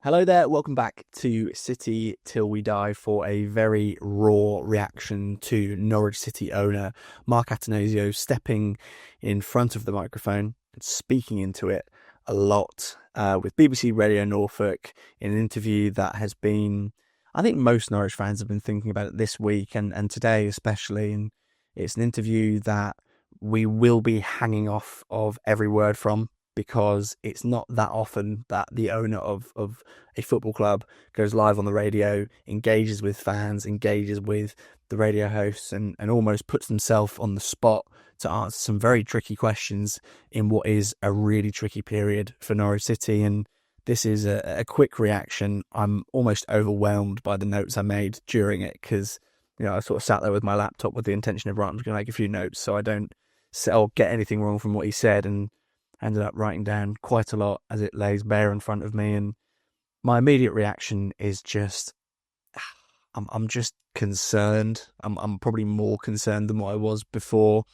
Hello there, welcome back to City Till We Die for a very raw reaction to Norwich City owner Mark Attanasio stepping in front of the microphone and speaking into it a lot with BBC Radio Norfolk in an interview that has been, I think most Norwich fans have been thinking about it this week and today especially, and it's an interview that we will be hanging off of every word from, because it's not that often that the owner of a football club goes live on the radio, engages with fans, engages with the radio hosts, and almost puts himself on the spot to answer some very tricky questions in what is a really tricky period for Norwich City. And this is a quick reaction. I'm almost overwhelmed by the notes I made during it, because I sort of sat there with my laptop with the intention of I'm just going to make a few notes so I don't get anything wrong from what he said, and ended up writing down quite a lot as it lays bare in front of me. And my immediate reaction is just, I'm just concerned. I'm probably more concerned than what I was before.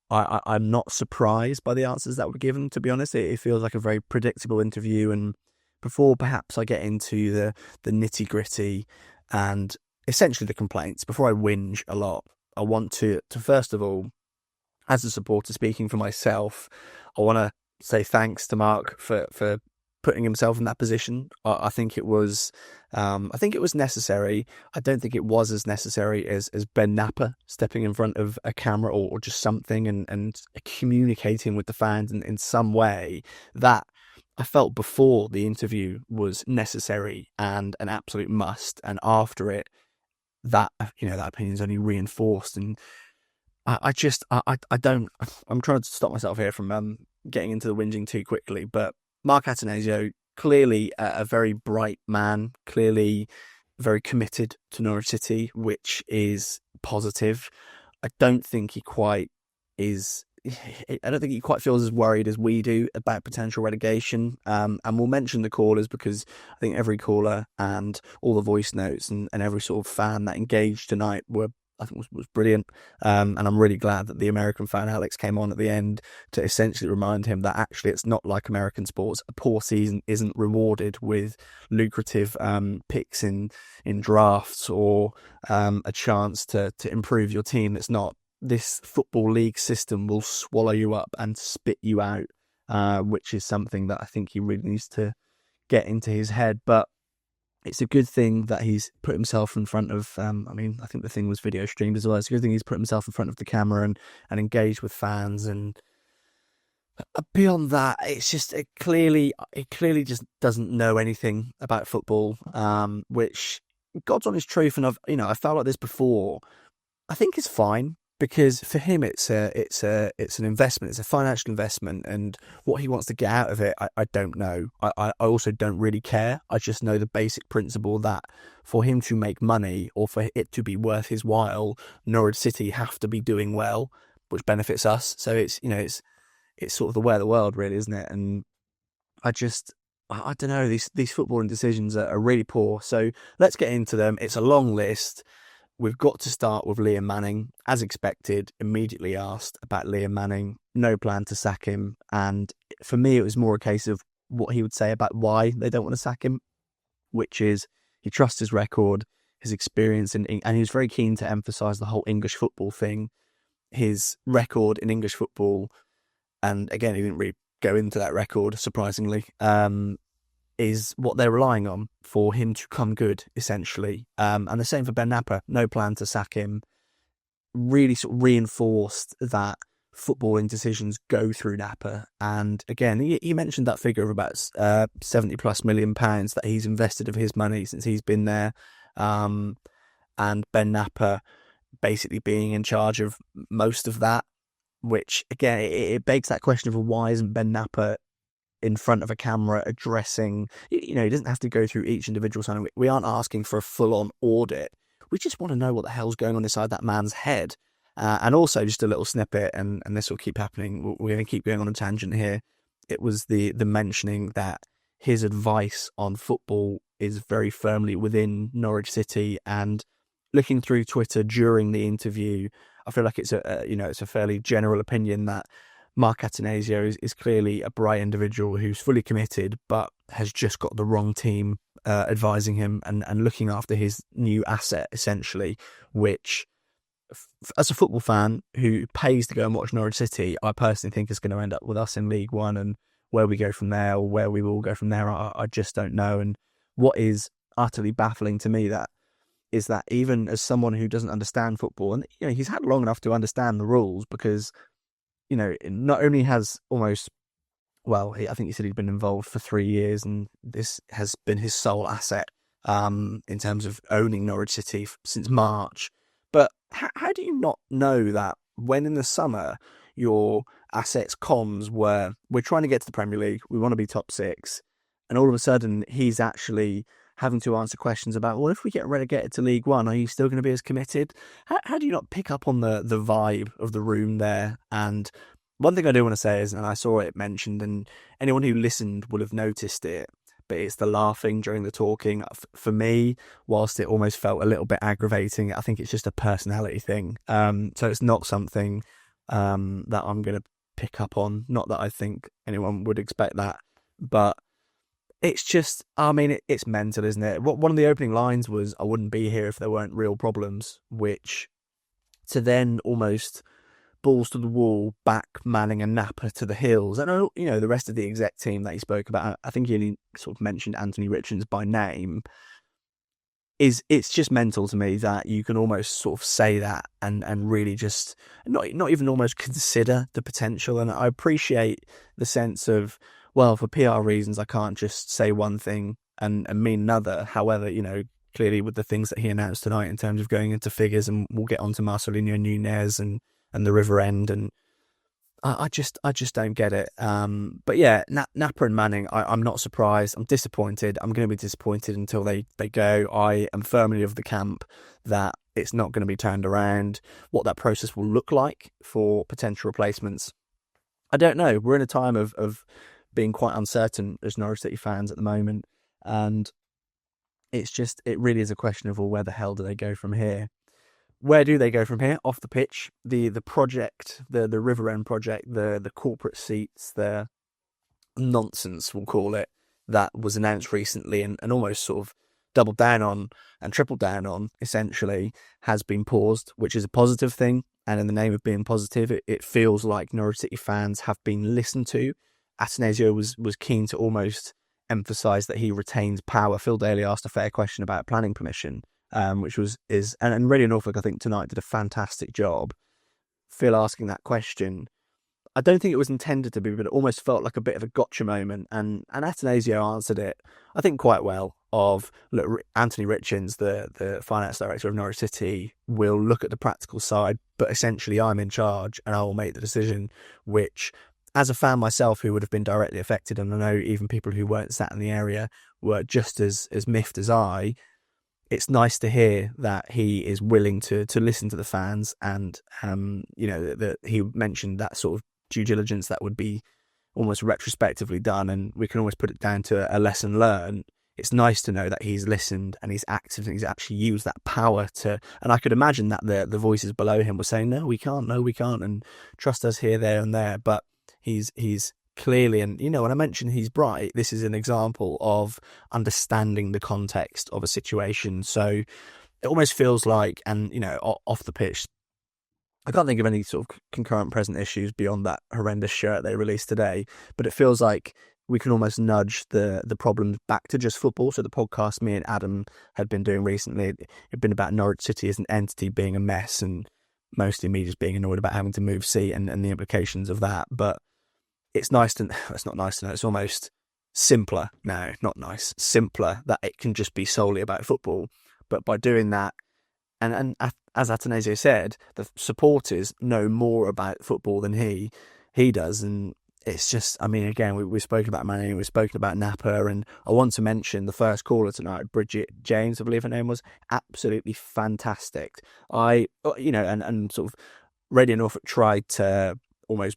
I'm not surprised by the answers that were given, to be honest. It feels like a very predictable interview. And before perhaps I get into the nitty gritty and essentially the complaints, before I whinge a lot, I want to first of all, as a supporter speaking for myself, I want to say thanks to Mark for putting himself in that position. I think it was necessary. I don't think it was as necessary as Ben Napper stepping in front of a camera or just something and communicating with the fans in some way. That I felt before the interview was necessary and an absolute must, and after it, that that opinion is only reinforced. And I'm trying to stop myself here from getting into the whinging too quickly, but Mark Attanasio, clearly a very bright man, clearly very committed to Norwich City, which is positive. I don't think he quite feels as worried as we do about potential relegation. And we'll mention the callers, because I think every caller and all the voice notes and every sort of fan that engaged tonight was brilliant. And I'm really glad that the American fan Alex came on at the end to essentially remind him that actually it's not like American sports. A poor season isn't rewarded with lucrative picks in drafts or a chance to improve your team. It's not. This football league system will swallow you up and spit you out, which is something that I think he really needs to get into his head. But it's a good thing that he's put himself in front of, I think the thing was video streamed as well. It's a good thing he's put himself in front of the camera and engaged with fans. And beyond that, it's just, it clearly just doesn't know anything about football, which, God's honest truth, and I felt like this before, I think is fine. Because for him, it's an investment. It's a financial investment, and what he wants to get out of it, I don't know. I also don't really care. I just know the basic principle that for him to make money or for it to be worth his while, Norwich City have to be doing well, which benefits us. So it's sort of the way of the world, really, isn't it? And I don't know. These footballing decisions are really poor. So let's get into them. It's a long list. We've got to start with Liam Manning. As expected, immediately asked about Liam Manning. No plan to sack him. And for me, it was more a case of what he would say about why they don't want to sack him, which is he trusts his record, his experience, and he was very keen to emphasise the whole English football thing, his record in English football. And again, he didn't really go into that record, surprisingly, is what they're relying on for him to come good, essentially. And the same for Ben Napper. No plan to sack him. Really sort of reinforced that footballing decisions go through Napper. And again, he mentioned that figure of about 70 plus million pounds that he's invested of his money since he's been there. And Ben Napper basically being in charge of most of that, which again, it begs that question of why isn't Ben Napper in front of a camera addressing, he doesn't have to go through each individual signing. We aren't asking for a full-on audit. We just want to know what the hell's going on inside that man's head. And also just a little snippet, and this will keep happening. We're going to keep going on a tangent here. It was the mentioning that his advice on football is very firmly within Norwich City. And looking through Twitter during the interview, I feel like it's a fairly general opinion that Mark Attanasio is clearly a bright individual who's fully committed, but has just got the wrong team advising him and looking after his new asset, essentially, which, as a football fan who pays to go and watch Norwich City, I personally think is going to end up with us in League One, and where we go from there, or where we will go from there, I just don't know. And what is utterly baffling to me is that even as someone who doesn't understand football, and he's had long enough to understand the rules, because not only has I think he said he'd been involved for 3 years, and this has been his sole asset in terms of owning Norwich City since March. But how do you not know that when in the summer your assets comms were, we're trying to get to the Premier League, we want to be top 6, and all of a sudden he's actually having to answer questions about, well, if we get relegated to League One, are you still going to be as committed? How do you not pick up on the vibe of the room there? And one thing I do want to say is, and I saw it mentioned, and anyone who listened will have noticed it, but it's the laughing during the talking. For me, whilst it almost felt a little bit aggravating, I think it's just a personality thing. So it's not something that I'm going to pick up on. Not that I think anyone would expect that, but it's just, it's mental, isn't it? One of the opening lines was, "I wouldn't be here if there weren't real problems," which to then almost balls to the wall, back Manning and Napper to the hills. And the rest of the exec team that he spoke about, I think he only sort of mentioned Anthony Richards by name. It's just mental to me that you can almost sort of say that and really just not even almost consider the potential. And I appreciate the sense of, well, for PR reasons, I can't just say one thing and mean another. However, clearly with the things that he announced tonight in terms of going into figures, and we'll get on to Marcelino Nunez and the River End, and I just don't get it. But yeah, Napper and Manning, I'm not surprised. I'm disappointed. I'm going to be disappointed until they go. I am firmly of the camp that it's not going to be turned around. What that process will look like for potential replacements, I don't know. We're in a time of being quite uncertain as Norwich City fans at the moment, and it really is a question of, well, where the hell do they go from here? Where do they go from here? Off the pitch, the project, the River End project, the corporate seats, the nonsense, we'll call it, that was announced recently and almost sort of doubled down on and tripled down on, essentially, has been paused, which is a positive thing. And in the name of being positive, it feels like Norwich City fans have been listened to. Attanasio was keen to almost emphasise that he retains power. Phil Daly asked a fair question about planning permission, which and Radio Norfolk, I think, tonight did a fantastic job. Phil asking that question, I don't think it was intended to be, but it almost felt like a bit of a gotcha moment. And Attanasio answered it, I think, quite well. Look, Anthony Richards, the finance director of Norwich City, will look at the practical side, but essentially I'm in charge and I will make the decision, which, as a fan myself who would have been directly affected, and I know even people who weren't sat in the area were just as miffed as I, it's nice to hear that he is willing to listen to the fans, and that he mentioned that sort of due diligence that would be almost retrospectively done, and we can almost put it down to a lesson learned. It's nice to know that he's listened and he's active and he's actually used that power to, and I could imagine that the voices below him were saying, no, we can't, and trust us here, there and there, but he's clearly, and when I mention he's bright, this is an example of understanding the context of a situation. So it almost feels like, and off the pitch, I can't think of any sort of concurrent present issues beyond that horrendous shirt they released today, but it feels like we can almost nudge the problems back to just football. So the podcast me and Adam had been doing recently, it had been about Norwich City as an entity being a mess, and mostly me just being annoyed about having to move seat and the implications of that. But it's not nice to know, it's almost simpler now, not nice, simpler, that it can just be solely about football. But by doing that, and as Attanasio said, the supporters know more about football than he does, and it's just, again, we've spoken about Manning, we've spoken about Napper, and I want to mention the first caller tonight, Bridget James, I believe her name was, absolutely fantastic. And sort of Radio Norfolk tried to almost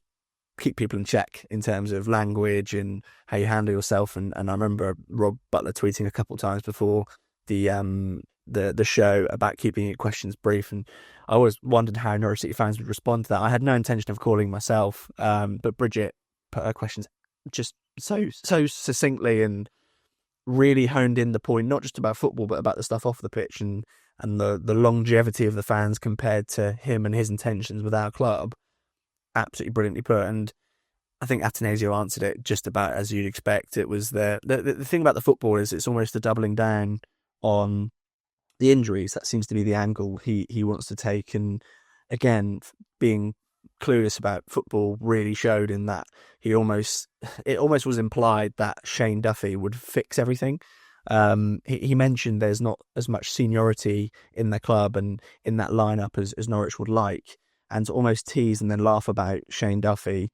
keep people in check in terms of language and how you handle yourself, and I remember Rob Butler tweeting a couple of times before the show about keeping questions brief, and I always wondered how Norwich City fans would respond to that. I had no intention of calling myself, but Bridget put her questions just so succinctly and really honed in the point, not just about football, but about the stuff off the pitch and the longevity of the fans compared to him and his intentions with our club. Absolutely brilliantly put. And I think Attanasio answered it just about as you'd expect. It was the thing about the football is it's almost a doubling down on the injuries. That seems to be the angle he wants to take. And again, being clueless about football really showed in that it almost was implied that Shane Duffy would fix everything. He mentioned there's not as much seniority in the club and in that lineup as Norwich would like, and to almost tease and then laugh about Shane Duffy.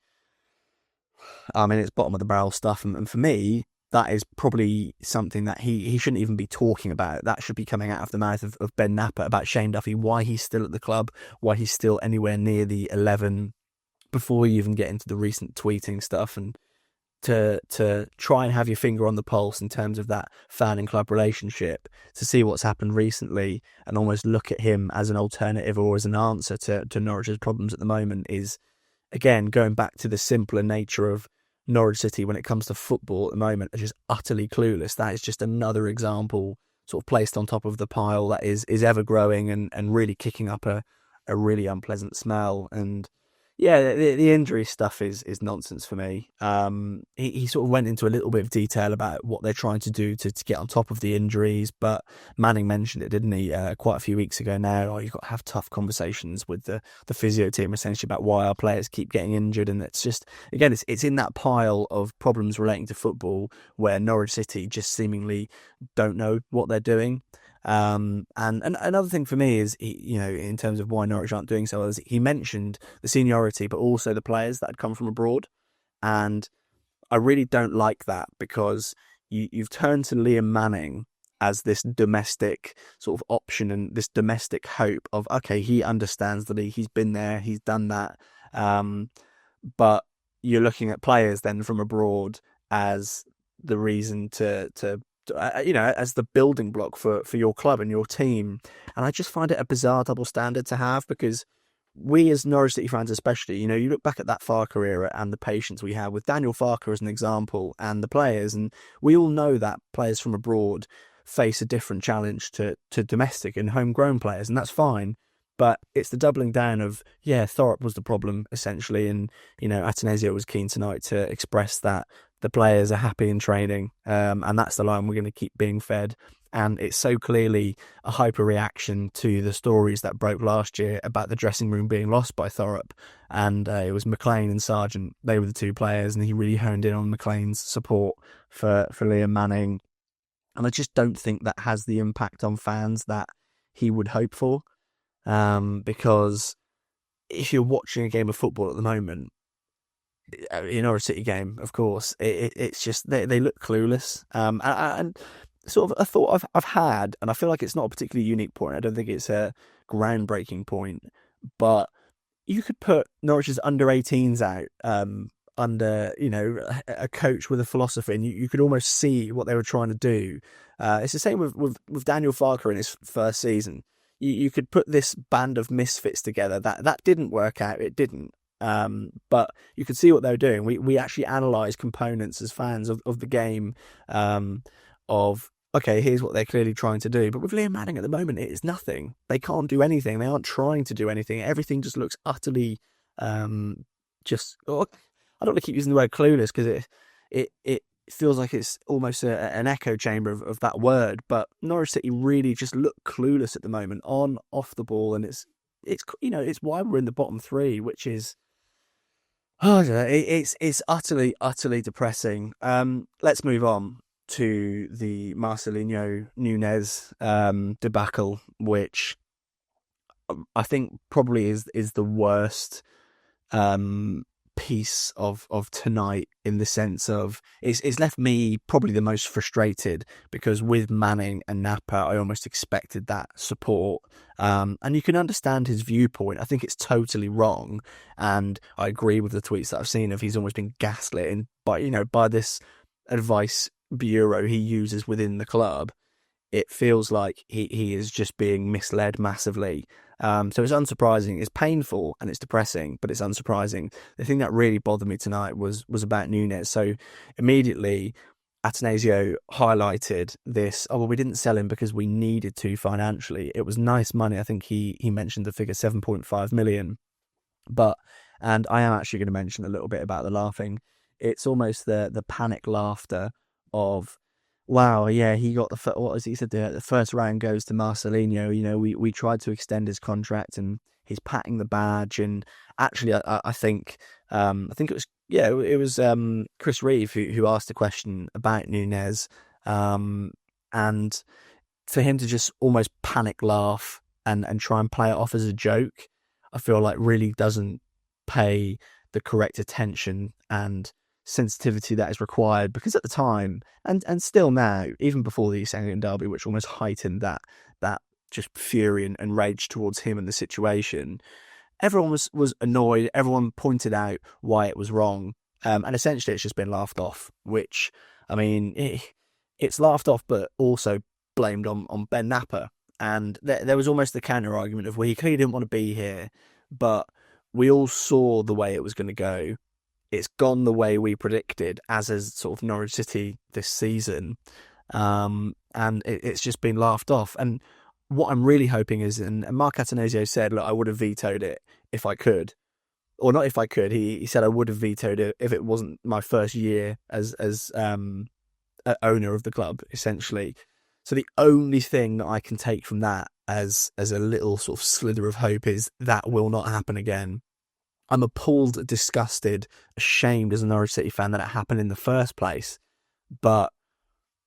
I mean, it's bottom of the barrel stuff, and for me, that is probably something that he shouldn't even be talking about. That should be coming out of the mouth of Ben Napper about Shane Duffy, why he's still at the club, why he's still anywhere near the 11, before you even get into the recent tweeting stuff, and to try and have your finger on the pulse in terms of that fan and club relationship, to see what's happened recently and almost look at him as an alternative or as an answer to Norwich's problems at the moment is, again, going back to the simpler nature of Norwich City when it comes to football at the moment, are just utterly clueless. That is just another example sort of placed on top of the pile that is ever growing and really kicking up a really unpleasant smell. And yeah, the injury stuff is nonsense for me. He sort of went into a little bit of detail about what they're trying to do to get on top of the injuries, but Manning mentioned it, didn't he, quite a few weeks ago now. You've got to have tough conversations with the physio team essentially about why our players keep getting injured, and it's just, again, it's in that pile of problems relating to football where Norwich City just seemingly don't know what they're doing. And another thing for me is, in terms of why Norwich aren't doing so well, is he mentioned the seniority, but also the players that had come from abroad. And I really don't like that, because you've turned to Liam Manning as this domestic sort of option and this domestic hope of, okay, he understands the league, he's been there, he's done that. But you're looking at players then from abroad as the reason to as the building block for your club and your team. And I just find it a bizarre double standard to have, because we as Norwich City fans especially, you look back at that Farker era and the patience we had with Daniel Farker as an example and the players, and we all know that players from abroad face a different challenge to domestic and homegrown players, and that's fine. But it's the doubling down of, Thorpe was the problem essentially, and Attanasio was keen tonight to express that the players are happy in training, and that's the line we're going to keep being fed. And it's so clearly a hyper reaction to the stories that broke last year about the dressing room being lost by Thorpe, and it was McLean and Sargent. They were the two players, and he really honed in on McLean's support for Liam Manning. And I just don't think that has the impact on fans that he would hope for, because if you're watching a game of football at the moment, Norwich City game, of course, it's just they look clueless. And sort of a thought I've had, and I feel like it's not a particularly unique point. I don't think it's a groundbreaking point, but you could put Norwich's under-18s out under a coach with a philosophy, and you could almost see what they were trying to do. It's the same with Daniel Farker in his first season. You could put this band of misfits together. That didn't work out. It didn't. But you could see what they were doing. We actually analysed components as fans of the game, of, okay, here's what they're clearly trying to do. But with Liam Manning at the moment, it is nothing. They can't do anything. They aren't trying to do anything. Everything just looks utterly, I don't want to keep using the word clueless, because it feels like it's almost an echo chamber of that word. But Norwich City really just look clueless at the moment, on, off the ball, and it's why we're in the bottom three, which is, it's utterly depressing. Let's move on to the Marcelino Nunez debacle, which I think probably is the worst piece of tonight, in the sense of it's left me probably the most frustrated, because with Manning and Napper I almost expected that support, and you can understand his viewpoint. I think it's totally wrong, and I agree with the tweets that I've seen of he's almost been gaslit by this advice bureau he uses within the club. It feels like he is just being misled massively. So it's unsurprising. It's painful and it's depressing, but it's unsurprising. The thing that really bothered me tonight was about Nunez. So immediately Attanasio highlighted this. Oh, well, we didn't sell him because we needed to financially. It was nice money. I think he mentioned the figure 7.5 million. And I am actually going to mention a little bit about the laughing. It's almost the panic laughter of, wow, yeah, he got what was he said? The first round goes to Marcelino. You know, we tried to extend his contract, and he's patting the badge. And actually, I think it was Chris Reeve who asked a question about Nunez, and for him to just almost panic laugh and try and play it off as a joke, I feel like really doesn't pay the correct attention and sensitivity that is required, because at the time and still now, even before the East Anglian derby, which almost heightened that just fury and rage towards him and the situation, everyone was annoyed. Everyone pointed out why it was wrong, and essentially it's just been laughed off, which, I mean, it's laughed off but also blamed on Ben Napper. And there was almost the counter argument of, well, he clearly didn't want to be here, but we all saw the way it was going to go. It's gone the way we predicted, as is sort of Norwich City this season. And it's just been laughed off. And what I'm really hoping is, and Mark Attanasio said, look, I would have vetoed it if I could. Or not if I could. He said I would have vetoed it if it wasn't my first year as owner of the club, essentially. So the only thing that I can take from that as a little sort of slither of hope is that will not happen again. I'm appalled, disgusted, ashamed as a Norwich City fan that it happened in the first place. But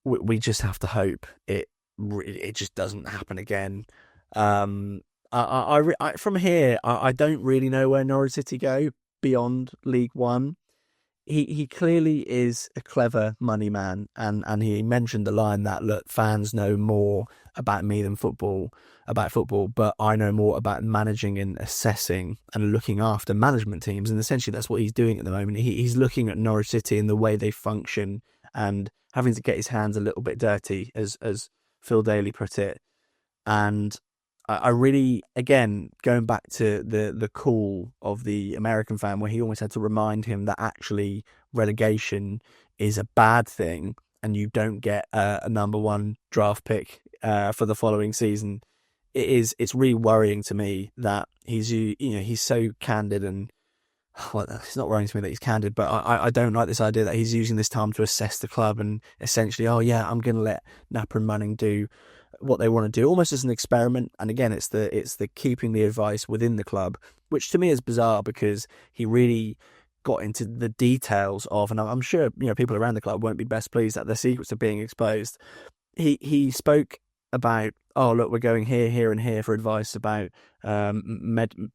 we just have to hope it just doesn't happen again. From here, I don't really know where Norwich City go beyond League One. He clearly is a clever money man, and he mentioned the line that, look, fans know more about me than about football, but I know more about managing and assessing and looking after management teams. And essentially that's what he's doing at the moment. He's looking at Norwich City and the way they function and having to get his hands a little bit dirty, as Phil Daly put it. And I really, again, going back to the call of the American fan, where he almost had to remind him that actually relegation is a bad thing and you don't get a number one draft pick for the following season. It's really worrying to me that he's so candid, and well, it's not worrying to me that he's candid, but I don't like this idea that he's using this time to assess the club and essentially, oh yeah, I'm going to let Napper and Manning do what they want to do, almost as an experiment. And again, it's the keeping the advice within the club, which to me is bizarre, because he really got into the details of, and I'm sure people around the club won't be best pleased that their secrets are being exposed. He spoke about, oh look, we're going here and here for advice about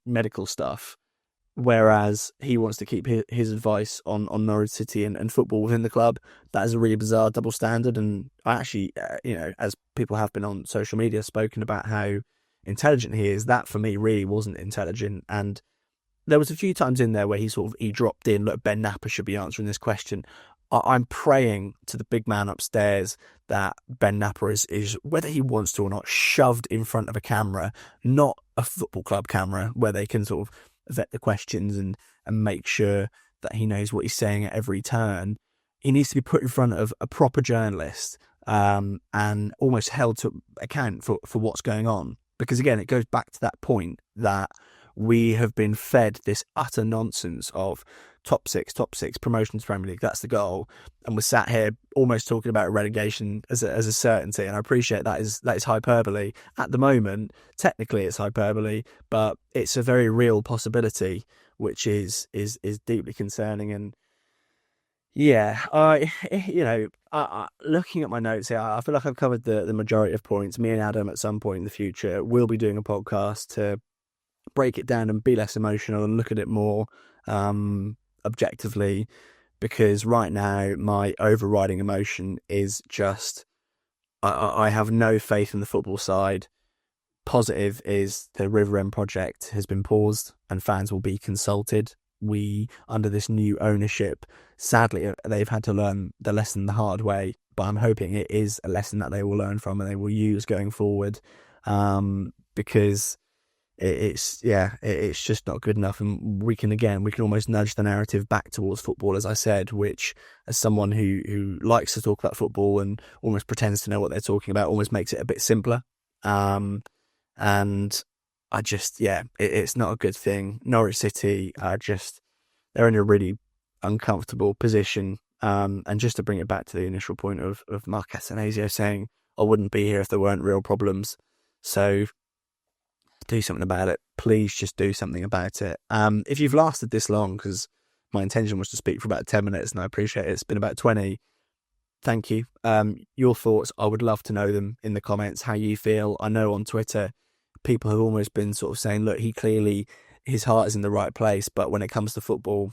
medical stuff, whereas he wants to keep his advice on Norwich City and football within the club. That is a really bizarre double standard. And I actually, as people have been on social media, spoken about how intelligent he is, that for me really wasn't intelligent. And there was a few times in there where he dropped in, look, Ben Napper should be answering this question. I'm praying to the big man upstairs that Ben Napper is, whether he wants to or not, shoved in front of a camera, not a football club camera, where they can sort of vet the questions and make sure that he knows what he's saying at every turn. He needs to be put in front of a proper journalist and almost held to account for what's going on. Because again, it goes back to that point that we have been fed this utter nonsense of top six, promotion to Premier League, that's the goal. And we're sat here almost talking about relegation as a certainty. And I appreciate that is hyperbole. At the moment, technically it's hyperbole, but it's a very real possibility, which is deeply concerning. And yeah, looking at my notes here, I feel like I've covered the majority of points. Me and Adam at some point in the future will be doing a podcast to break it down and be less emotional and look at it more objectively, because right now my overriding emotion is just I have no faith in the football side. Positive is the River End project has been paused and fans will be consulted. We, under this new ownership, sadly they've had to learn the lesson the hard way, but I'm hoping it is a lesson that they will learn from and they will use going forward, because it's just not good enough. And we can almost nudge the narrative back towards football, as I said, which, as someone who likes to talk about football and almost pretends to know what they're talking about, almost makes it a bit simpler. And it's not a good thing. Norwich City they're in a really uncomfortable position. And just to bring it back to the initial point of Mark Attanasio saying, I wouldn't be here if there weren't real problems. So do something about it. Please just do something about it. If you've lasted this long, because my intention was to speak for about 10 minutes and I appreciate it's been about 20, thank you. Your thoughts, I would love to know them in the comments, how you feel. I know on Twitter, people have almost been sort of saying, look, his heart is in the right place, but when it comes to football,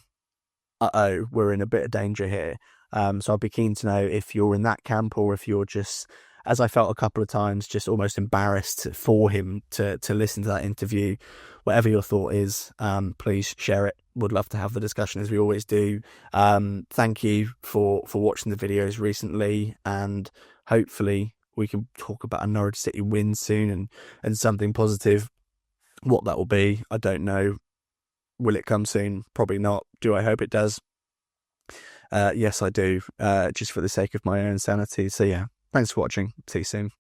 we're in a bit of danger here. So I'd be keen to know if you're in that camp or if you're just, as I felt a couple of times, just almost embarrassed for him to listen to that interview. Whatever your thought is, please share it. Would love to have the discussion, as we always do. Thank you for watching the videos recently, and hopefully we can talk about a Norwich City win soon and something positive. What that will be, I don't know. Will it come soon? Probably not. Do I hope it does? Yes, I do, just for the sake of my own sanity. So yeah, thanks for watching. See you soon.